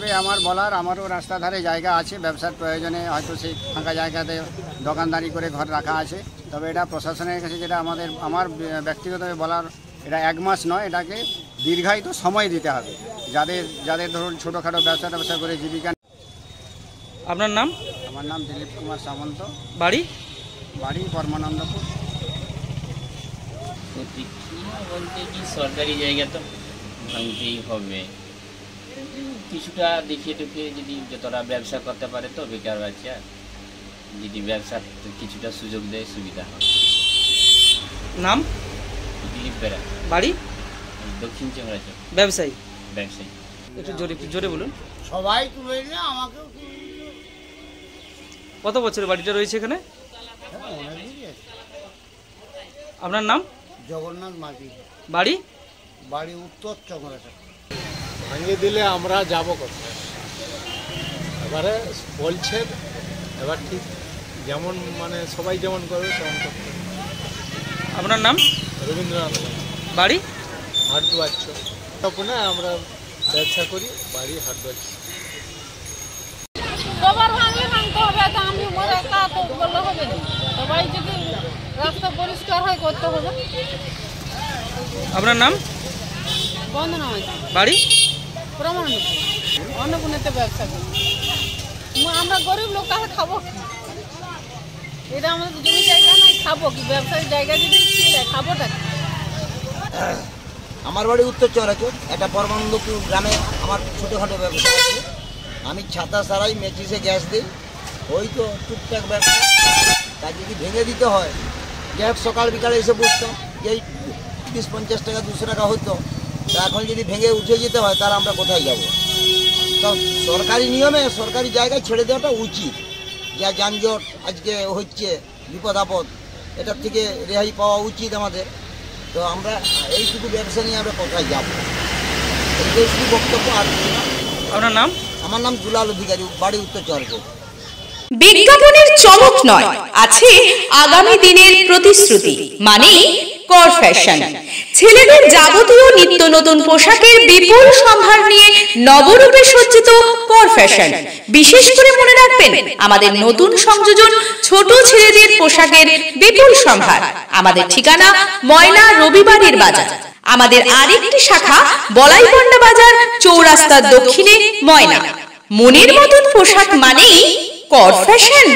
হিসাবে আমার বলার, আমারও রাস্তা ধারে জায়গা আছে, ব্যবসার প্রয়োজনে হয়তো সেই ফাঁকা জায়গাতে দোকানদারি করে ঘর রাখা আছে। তবে এটা প্রশাসনের কাছে যেটা আমার ব্যক্তিগতভাবে বলার, এটা 1 মাস নয়, এটাকে দীর্ঘায়িত সময় দিতে হবে। যাদের ধরুন ছোটোখাটো ব্যবসা করে জীবিকা। আপনার নাম? আমার নাম দিলীপ কুমার সামন্ত। বাড়ি? বাড়ি পরমানন্দপুর। প্রতিক্রিয়া বলতে কি, সরকারি জায়গা তো ভাঙতেই হবে। কিছুটা দেখিয়ে টুকিয়ে যদি যতটা ব্যবসা করতে পারে, তো বেকার বাচ্চা যদি ব্যবসার কিছুটা সুযোগ দেয় সুবিধা হয়। নাম? দিলীপ বেড়া। বাড়ি? দক্ষিণ চেংড়াচক। ব্যবসায়ী? ব্যবসায়ী। একটু জোরে বলুন। সবাই তুলে নিলে আমাকেও। কত বছরের বাড়িটা রয়েছে এখানে? আপনার নাম? জগন্নাথ মাঝি। বাড়ি? বাড়ি উত্তর চংড়াচক। ভাঙিয়ে দিলে আমরা যাব কোথায়? এবারে বলছেন, এবার ঠিক যেমন মানে সবাই যেমন করবে তেমন করতে হবে। আপনার নাম? রবীন্দ্রনাথ। বাড়ি? হাটদুয়ার। তখন আমরা ব্যবসা করি, বাড়ি হাটদুয়ার। সবার ভাঙতে হবে, তো আমি মরে তা তো বললে হবে না। সবাই যদি রাস্তা পরিষ্কার হয় করতে হবে। আপনার নাম? বন্দনা মাঝি। বাড়ি? প্রমাণপুর। অন্নপূর্ণাতে ব্যবসা করি। আমরা গরিব লোক, তাহলে খাবো কি? এটা আমাদের জমি জায়গা নাই, খাবো কি? ব্যবসায়িক জায়গা যদি ছিল, খাবোটা কি? আমার বাড়ি উত্তর চরাচর। একটা পরমানন্দপুর গ্রামে আমার ছোটোখাটো ব্যবসা আছে। আমি ছাতা সারাই, মেচিসে গ্যাস দিই, ওই তো টুকটাক ব্যবসা। তা যদি ভেঙে দিতে হয়, গ্যাস সকাল বিকালে এসে বসতাম, এই 30-50 টাকা 200 টাকা হতো। তা এখন যদি ভেঙে উঠে যেতে হয়, তাহলে আমরা কোথায় যাব? তো সরকারি নিয়মে সরকারি জায়গায় ছেড়ে দেওয়াটা উচিত। যা যানজট আজকে হচ্ছে, বিপদ আপদ, এটার থেকে রেহাই পাওয়া উচিত আমাদের। তো আমরা এইটুকু ব্যবসা নিয়ে আমরা কোথায় যাব? এটাই শুধু বক্তব্য, আর কিছু না। আপনার নাম? আমার নাম দুলাল অধিকারী, বাড়ি উত্তর চরাচর। বিজ্ঞাপনের চমক নয়, আছে আগামী দিনের প্রতিশ্রুতি, মানে কর ফ্যাশন। ছেলেদের যাবতীয় নিত্য নতুন পোশাকের বিপুল সম্ভার নিয়ে নবরূপে সজ্জিত কর ফ্যাশন। বিশেষ করে মনে রাখবেন, আমাদের নতুন সংযোজন ছোট ছেলেদের পোশাকের বিপুল সম্ভার। আমাদের ঠিকানা ময়না রবিবারের বাজার। আমাদের আরেকটি শাখা বলাইপন্ডা বাজার, চৌরাস্তার দক্ষিণে, ময়না। মনের মতন পোশাক মানেই কর ফ্যাশন।